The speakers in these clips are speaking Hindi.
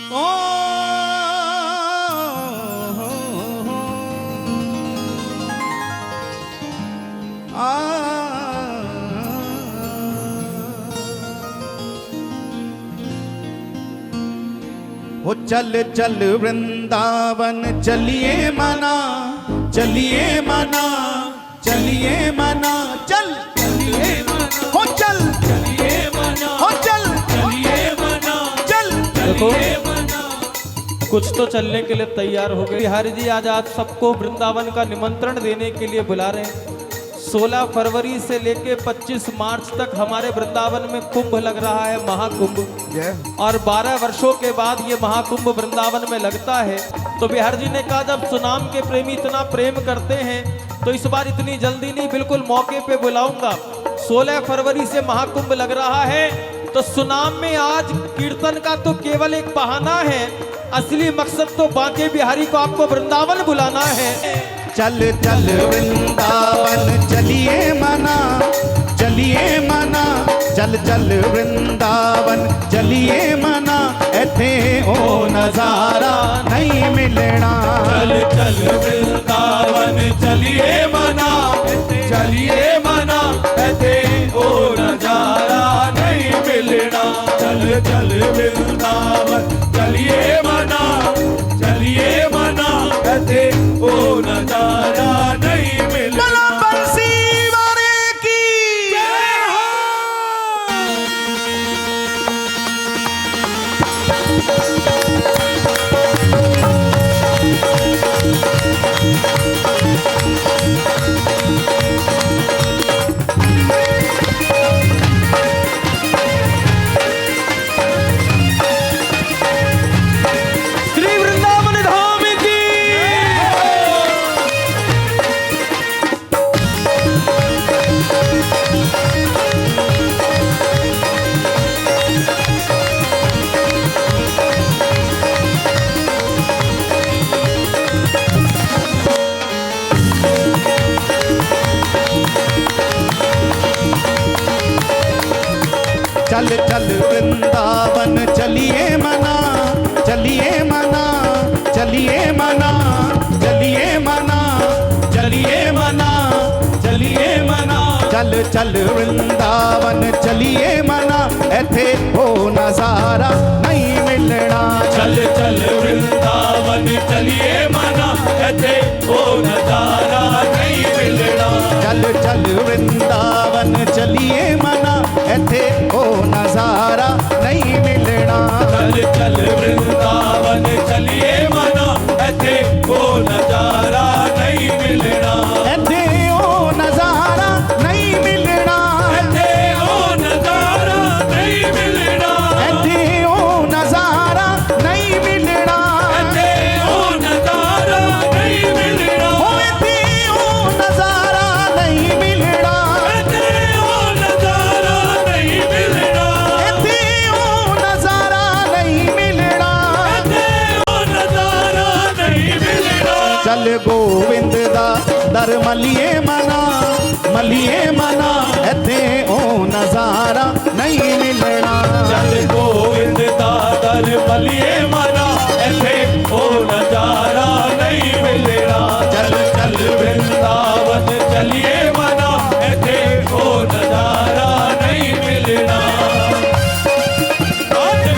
ओ हो चल चल वृंदावन चलिए मना, चलिए मना, चलिए मना, चल चलिए मना, हो चल चलिए मना, हो चल चलिए मना, चल देखो चलिए मना। कुछ तो चलने के लिए तैयार हो गए। बिहारी जी आज आप सबको वृंदावन का निमंत्रण देने के लिए बुला रहे हैं। 16 फरवरी से लेके 25 मार्च तक हमारे वृंदावन में कुंभ लग रहा है, महाकुंभ। और 12 वर्षों के बाद ये महाकुंभ वृंदावन में लगता है। तो बिहार जी ने कहा जब सुनाम के प्रेमी इतना प्रेम करते हैं तो इस बार इतनी जल्दी नहीं, बिल्कुल मौके पे बुलाऊंगा। 16 फरवरी से महाकुंभ लग रहा है तो सुनाम में आज कीर्तन का तो केवल एक बहाना है, असली मकसद तो बांके बिहारी को आपको वृंदावन बुलाना है। चल चल वृंदावन चलिए मना, चलिए मना, चल चल वृंदावन चलिए मना, एथे ओ नजारा नहीं मिलना। चल चल वृंदावन चलिए मना, चलिए मना, एथे ओ नजारा नहीं मिलना। चल चल वृंदावन चलिए मना, चलिए मना, एथे ओ नजारा नहीं मिलना। बंसी वाले की जय हो। श्री वृंदावन धाम की चल चल वृंदावन चलिए मना, चलिए मना, चलिए मना, चलिए मना, चलिए मना, चलिए मना। चल चल वृंदावन चलिए मना, एथे हो नजारा नहीं मिलना। चल चल वृंदावन चलिए मना, एथे ओ नजारा नहीं मिलना। चल चल वृंदावन चलिए मना, एथे ओ नजारा नहीं मिलना। चल चल वृंदावन चलिए मना, एथे ओ नजारा नहीं मिलना। एथे ओ नजारा नहीं मिलना। एथे ओ नजारा नहीं मिलना। एथे ओ नजारा नहीं मिलना। एथे ओ नजारा नहीं मिलना। ओ एथे ओ नजारा नहीं मिलना। एथे ओ नजारा नहीं मिलना। एथे ओ नजारा नहीं मिलना। एथे ओ नजारा नहीं मिलना। चल गोविंद दा दर मलिए मना, मलिए मना, एथे ओ नजारा नहीं मिलना। चल गोविंद दादर मलिए मना, एथे ओ नजारा नहीं मिलना। चल चल वृंदावन चलिए मना, एथे ओ नजारा नहीं मिलना। राधे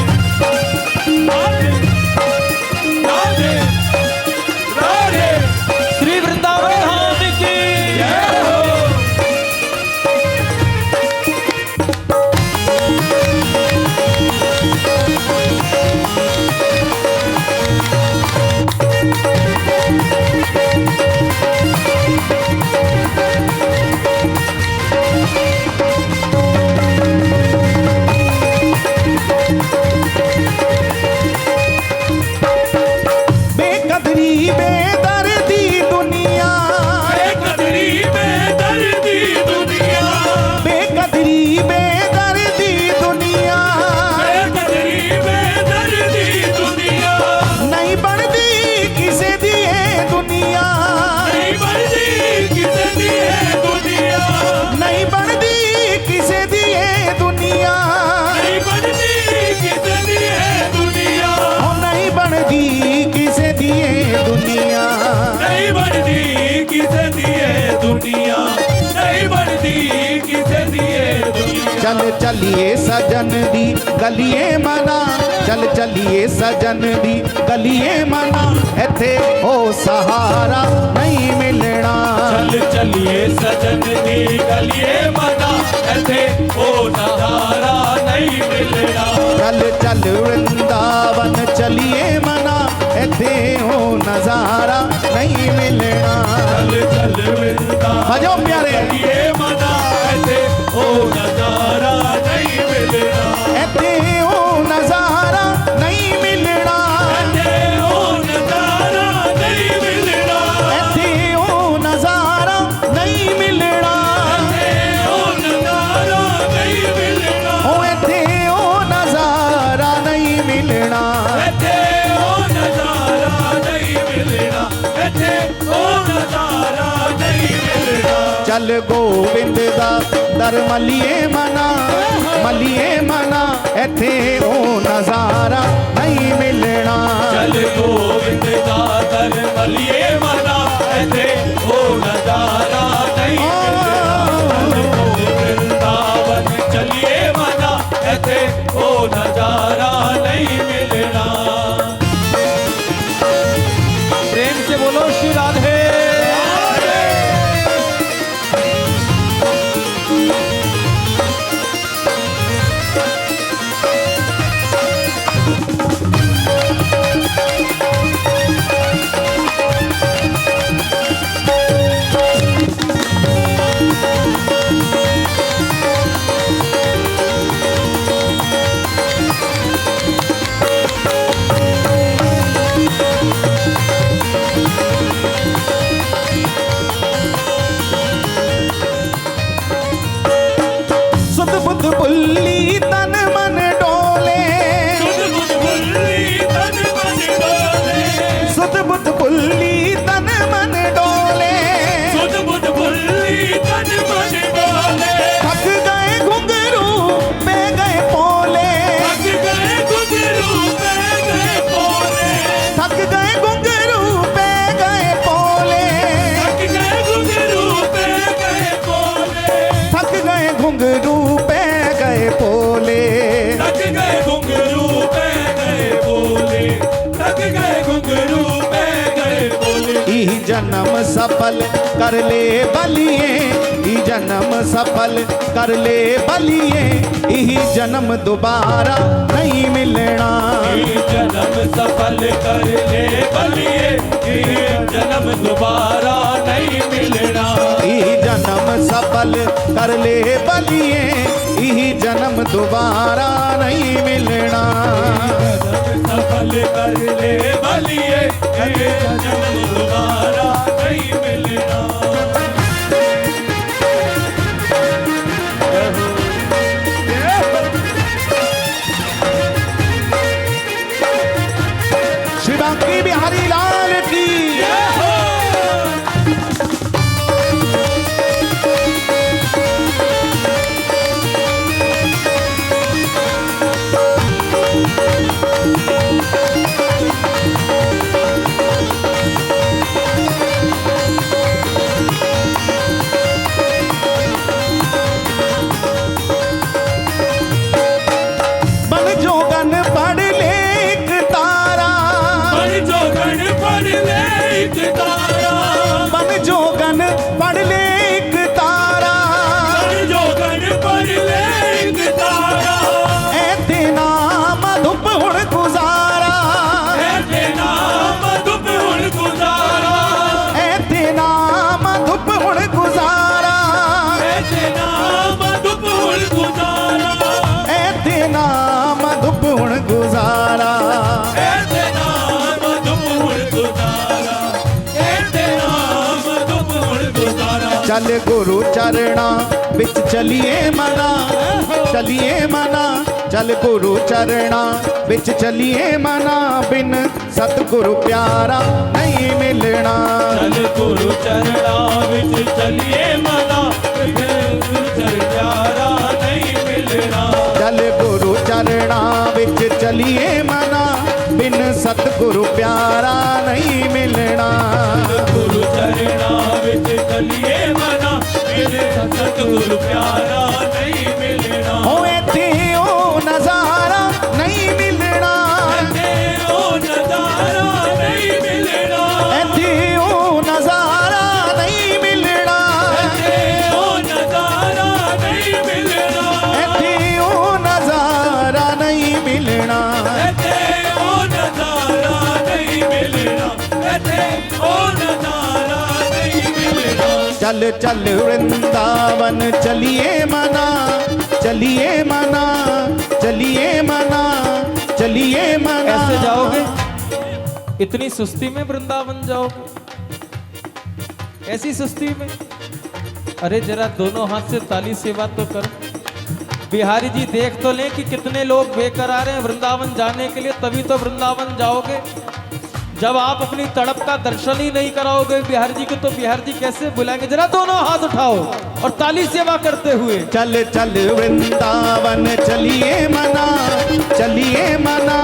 राधे राधे राधे श्री वृंदावन धाम की जय हो। चल चलिए सजन दी गलिए मना चल चलिए सजन दी गलिए मना इथे ओ सहारा नहीं मिलना चल चलिए सजन दी गलिए मना इथे ओ नजारा नहीं मिलना चल चल वृंदावन चलिए मना इथे ओ नजारा नहीं मिलना चल चल वृंदावन बजो प्यारे चलिए मना इथे ओ नजारा नहीं मिलना इथे ओ नजारा नहीं मिलना इथे ओ नजारा नहीं मिलना इथे ओ नजारा नहीं मिलना इथे ओ नजारा नहीं मिलना ओ इथे ओ नजारा नहीं मिलना इथे ओ नजारा नहीं मिलना इथे ओ नजारा नहीं मिलना चल गोविंद दा दर मलिए मना इथे ओ नजारा नहीं मिलना चल गोविंद दा दर मलिए मना इथे ओ नजारा नहीं मिलना वृंदावन चलिए मना इथे ओ नजारा नहीं मिलना प्रेम से बोलो श्री राधे। सुध बुध बुल्ली तन मन डोले सुध बुध बुल्ली तन मन डोले सुध बुध बुल्ली तन मन डोले सुध बुध बुल्ली तन मन डोले थक गए घुंघरू पे गए पोले थक गए घुंघरू पे गए पोले थक गए घुंघरू पे गए पोले थक गए घुंघरू पे गए पोले थक गए घुंघरू पे गए पोले थक गए घुंघरू पे गए पोले थक गए घुंघरू पे गए पोले ई जन्म सफल कर ले बलिए ई जन्म सफल कर ले बलिए ई जन्म दोबारा नहीं मिलना ये जन्म सफल कर ले बलिए ये जन्म दोबारा नहीं मिलना ई जन्म सफल कर ले बलिए ई जन्म दोबारा नहीं मिलना जन्म सफल कर ले बलिए ये जन्म दोबारा नहीं मिलना श्री बांकी बिहारी लाल की बन जोगन पढ़ ले एक तारा बन जोगन पढ़ ले एक तारा बन जोगन पढ़ ले एक तारा बन जोगन पढ़ ले एक तारा ऐते नाम धुप हुण गुजारा ऐते नाम धुप हुण गुजारा ऐते नाम धुप हुण गुजारा ऐते नाम धुप हुण गुजारा ऐते नाम धुप हुण गुजारा ऐते नाम धुप हुण गुजारा ऐते नाम धुप हुण गुजारा चल गुरु चरणा बिच चलिए मना चल गुरु चरणा बिच चलिए मना बिन सतगुरु प्यारा नहीं मिलना चल गुरु चरणा विच चलिए मना गुरु चरणा नहीं मिलना चल गुरु चरणा बिच चलिए मना बिन सतगुरु प्यारा नहीं मिलना गुरु चरणा विच चलिए मना मेरे सतगुरु प्यारा नहीं मिलना चल चल वृंदावन चलिए मना, चलिए मना, चलिए मना, चलिए मना। ऐसे जाओगे? इतनी सुस्ती में वृंदावन जाओगे? ऐसी सुस्ती में? अरे जरा दोनों हाथ से ताली सेवा तो करो। बिहारी जी देख तो लें कि कितने लोग बेकरार हैं वृंदावन जाने के लिए, तभी तो वृंदावन जाओगे। जब आप अपनी तड़प का दर्शन ही नहीं कराओगे बिहारी जी को, तो बिहारी जी कैसे बुलाएंगे? जरा दोनों हाथ उठाओ और ताली सेवा करते हुए। चल चल वृंदावन चलिए मना, चलिए मना,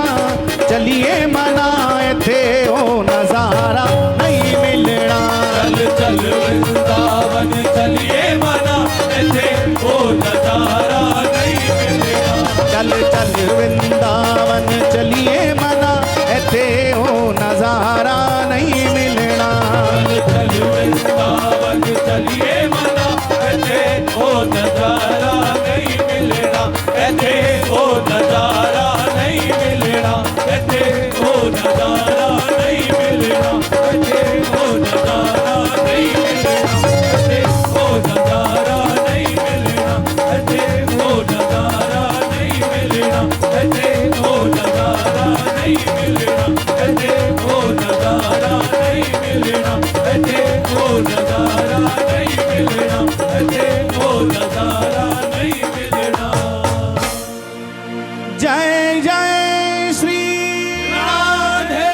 चलिए मना, थे ओ नजारा नहीं मिलना। चल चल वृंदावन चलिए मना, ऐसे ओ नजारा नहीं मिलेगा। चल चल वृंदावन चलिए मना, थे ओ नजारा नहीं मिलना। चल वृंदावन चलिए मना, ऐसे ओ नजारा नहीं मिलेगा। ऐसे ओ नजारा नहीं मिलेगा। ऐसे ओ नजारा नहीं मिलेगा। ऐसे ओ नजारा नहीं मिलेगा। ऐसे ओ नजारा नहीं मिलेगा। ऐसे ओ नजारा नहीं मिलेगा। ऐसे ओ नजारा नहीं मिलेगा। ऐसे ओ नजारा नहीं मिलेगा। ऐसे ओ नजारा नहीं मिलेगा। ऐसे ओ नजारा नहीं मिलेगा। जय जय श्री राधे।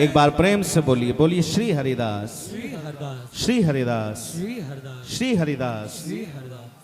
एक बार प्रेम से बोलिए, बोलिए श्री हरिदास, श्री हरदास, श्री हरिदास, श्री हरदास, श्री हरिदास। श्री हरदास।